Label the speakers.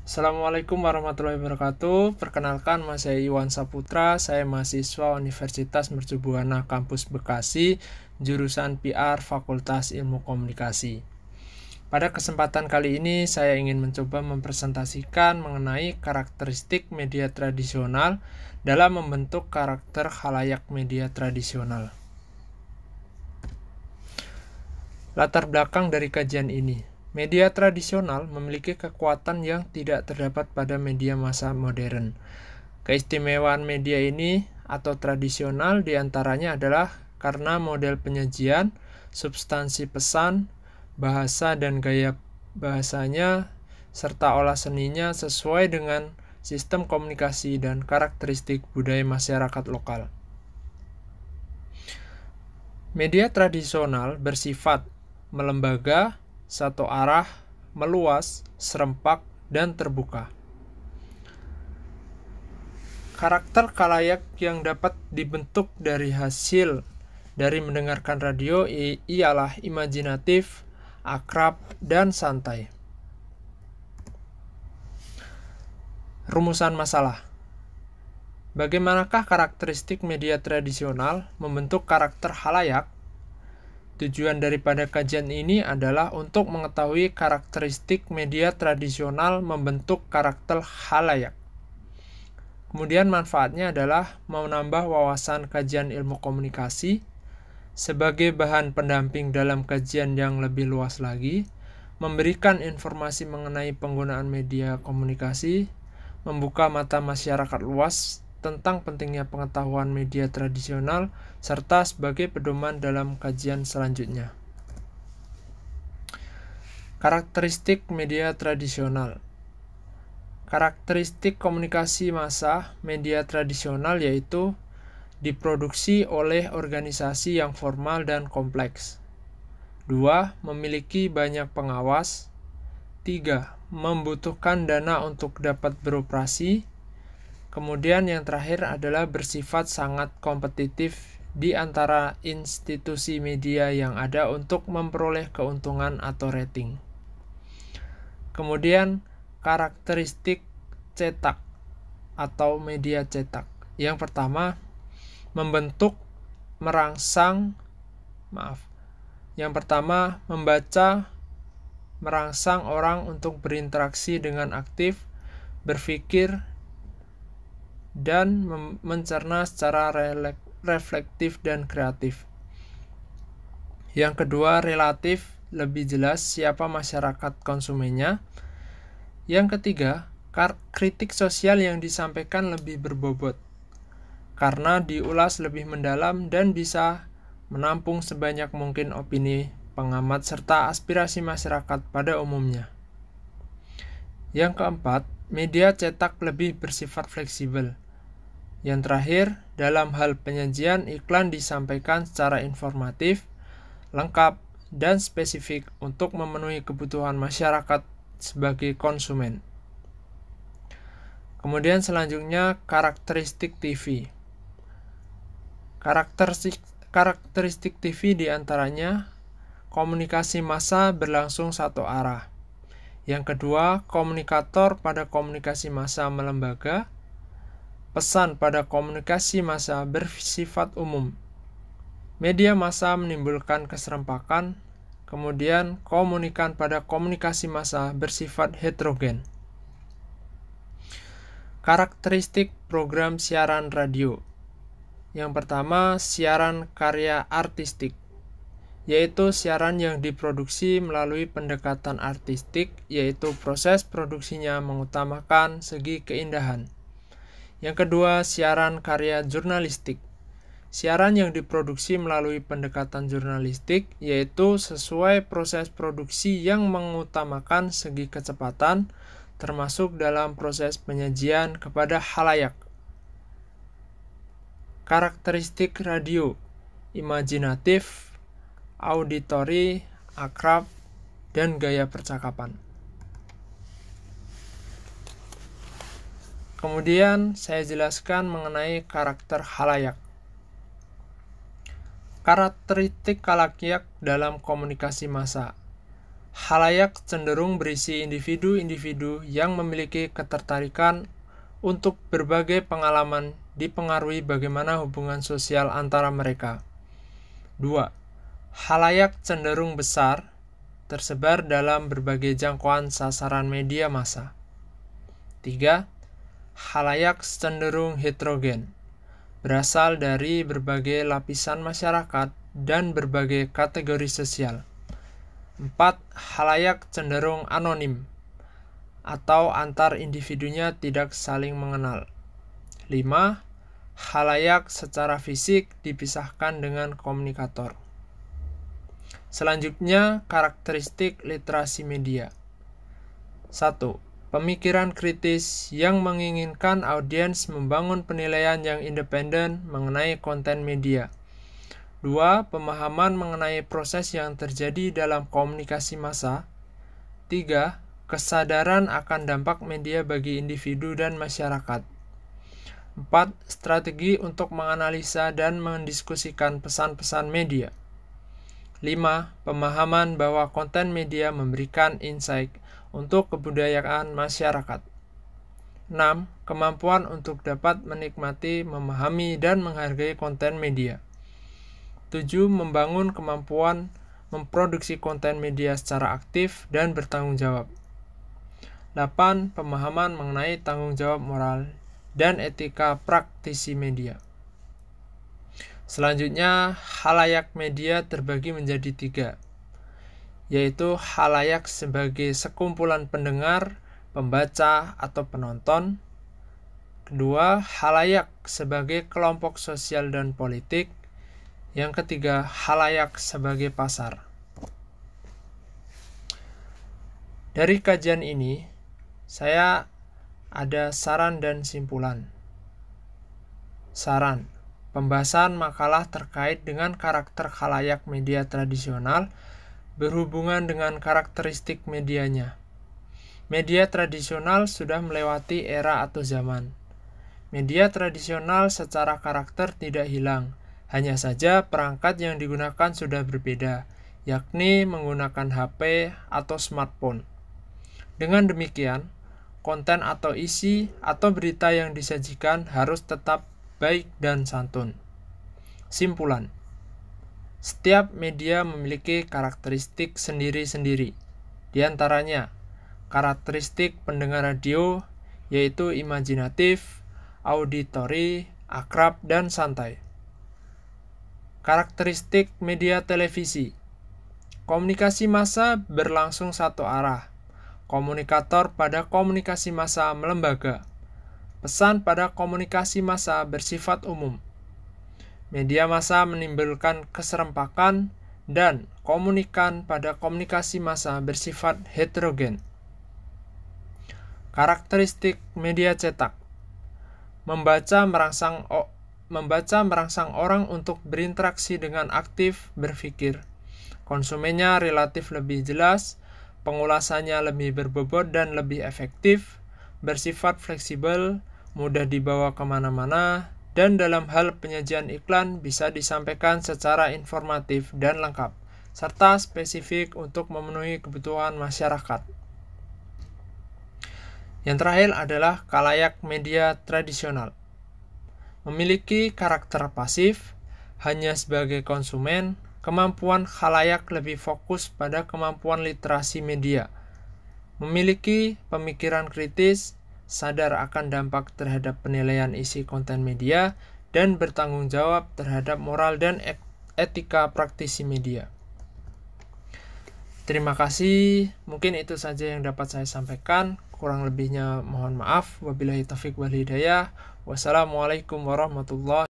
Speaker 1: Assalamualaikum warahmatullahi wabarakatuh. Perkenalkan, saya Iwan Saputra. Saya mahasiswa Universitas Mercubuana Kampus Bekasi, jurusan PR Fakultas Ilmu Komunikasi. Pada kesempatan kali ini, saya ingin mencoba mempresentasikan mengenai karakteristik media tradisional dalam membentuk karakter khalayak media tradisional. Latar belakang dari kajian ini. Media tradisional memiliki kekuatan yang tidak terdapat pada media massa modern. Keistimewaan media ini atau tradisional diantaranya adalah karena model penyajian, substansi pesan, bahasa dan gaya bahasanya, serta olah seninya sesuai dengan sistem komunikasi dan karakteristik budaya masyarakat lokal. Media tradisional bersifat melembaga, satu arah, meluas, serempak, dan terbuka. Karakter khalayak yang dapat dibentuk dari hasil dari mendengarkan radio ialah imajinatif, akrab, dan santai. Rumusan masalah. Bagaimanakah karakteristik media tradisional membentuk karakter khalayak? Tujuan daripada kajian ini adalah untuk mengetahui karakteristik media tradisional membentuk karakter khalayak. Kemudian manfaatnya adalah menambah wawasan kajian ilmu komunikasi sebagai bahan pendamping dalam kajian yang lebih luas lagi, memberikan informasi mengenai penggunaan media komunikasi, membuka mata masyarakat luas tentang pentingnya pengetahuan media tradisional, serta sebagai pedoman dalam kajian selanjutnya. Karakteristik media tradisional. Karakteristik komunikasi massa media tradisional yaitu diproduksi oleh organisasi yang formal dan kompleks. 2. Memiliki banyak pengawas. 3. Membutuhkan dana untuk dapat beroperasi. Kemudian yang terakhir adalah bersifat sangat kompetitif di antara institusi media yang ada untuk memperoleh keuntungan atau rating. Kemudian karakteristik cetak atau media cetak. Yang pertama, membaca, merangsang orang untuk berinteraksi dengan aktif, berpikir, dan mencerna secara reflektif dan kreatif. Yang kedua, relatif, lebih jelas siapa masyarakat konsumennya. Yang ketiga, kritik sosial yang disampaikan lebih berbobot, karena diulas lebih mendalam dan bisa menampung sebanyak mungkin opini pengamat serta aspirasi masyarakat pada umumnya. Yang keempat, media cetak lebih bersifat fleksibel. Yang terakhir, dalam hal penyajian, iklan disampaikan secara informatif, lengkap, dan spesifik untuk memenuhi kebutuhan masyarakat sebagai konsumen. Kemudian selanjutnya, karakteristik TV. Karakteristik TV diantaranya komunikasi massa berlangsung satu arah. Yang kedua, komunikator pada komunikasi massa melembaga. Pesan pada komunikasi massa bersifat umum. Media massa menimbulkan keserempakan. Kemudian, komunikan pada komunikasi massa bersifat heterogen. Karakteristik program siaran radio. Yang pertama, siaran karya artistik, yaitu siaran yang diproduksi melalui pendekatan artistik, yaitu proses produksinya mengutamakan segi keindahan. Yang kedua, siaran karya jurnalistik. Siaran yang diproduksi melalui pendekatan jurnalistik, yaitu sesuai proses produksi yang mengutamakan segi kecepatan, termasuk dalam proses penyajian kepada khalayak. Karakteristik radio, imajinatif, auditori, akrab, dan gaya percakapan. Kemudian saya jelaskan mengenai karakter khalayak. Karakteristik khalayak dalam komunikasi massa. Khalayak cenderung berisi individu-individu yang memiliki ketertarikan untuk berbagai pengalaman dipengaruhi bagaimana hubungan sosial antara mereka. 2. Khalayak cenderung besar, tersebar dalam berbagai jangkauan sasaran media massa. 3. Khalayak cenderung heterogen, berasal dari berbagai lapisan masyarakat dan berbagai kategori sosial. 4. Khalayak cenderung anonim, atau antar individunya tidak saling mengenal. 5. Khalayak secara fisik dipisahkan dengan komunikator. Selanjutnya, karakteristik literasi media. 1. Pemikiran kritis yang menginginkan audiens membangun penilaian yang independen mengenai konten media. 2. Pemahaman mengenai proses yang terjadi dalam komunikasi massa. 3. Kesadaran akan dampak media bagi individu dan masyarakat. 4. Strategi untuk menganalisa dan mendiskusikan pesan-pesan media. 5. Pemahaman bahwa konten media memberikan insight untuk kebudayaan masyarakat. 6. Kemampuan untuk dapat menikmati, memahami, dan menghargai konten media. 7. Membangun kemampuan memproduksi konten media secara aktif dan bertanggung jawab. 8. Pemahaman mengenai tanggung jawab moral dan etika praktisi media. Selanjutnya, khalayak media terbagi menjadi 3, yaitu khalayak sebagai sekumpulan pendengar, pembaca, atau penonton. Kedua, khalayak sebagai kelompok sosial dan politik. Yang ketiga, khalayak sebagai pasar. Dari kajian ini, saya ada saran dan simpulan. Saran: pembahasan makalah terkait dengan karakter khalayak media tradisional berhubungan dengan karakteristik medianya. Media tradisional sudah melewati era atau zaman. Media tradisional secara karakter tidak hilang, hanya saja perangkat yang digunakan sudah berbeda, yakni menggunakan HP atau smartphone. Dengan demikian, konten atau isi atau berita yang disajikan harus tetap baik dan santun. Simpulan: setiap media memiliki karakteristik sendiri-sendiri. Di antaranya, karakteristik pendengar radio, yaitu imajinatif, auditori, akrab, dan santai. Karakteristik media televisi: komunikasi massa berlangsung satu arah. Komunikator pada komunikasi massa melembaga. Pesan pada komunikasi massa bersifat umum. Media massa menimbulkan keserempakan dan komunikan pada komunikasi massa bersifat heterogen. Karakteristik media cetak: membaca merangsang orang untuk berinteraksi dengan aktif berpikir. Konsumennya relatif lebih jelas, pengulasannya lebih berbobot dan lebih efektif, bersifat fleksibel, mudah dibawa kemana-mana, dan dalam hal penyajian iklan bisa disampaikan secara informatif dan lengkap, serta spesifik untuk memenuhi kebutuhan masyarakat. Yang terakhir adalah khalayak media tradisional. Memiliki karakter pasif, hanya sebagai konsumen. Kemampuan khalayak lebih fokus pada kemampuan literasi media. Memiliki pemikiran kritis, sadar akan dampak terhadap penilaian isi konten media, dan bertanggung jawab terhadap moral dan etika praktisi media. Terima kasih, mungkin itu saja yang dapat saya sampaikan. Kurang lebihnya mohon maaf. Wabillahi taufiq wal hidayah. Wassalamualaikum warahmatullahi wabarakatuh.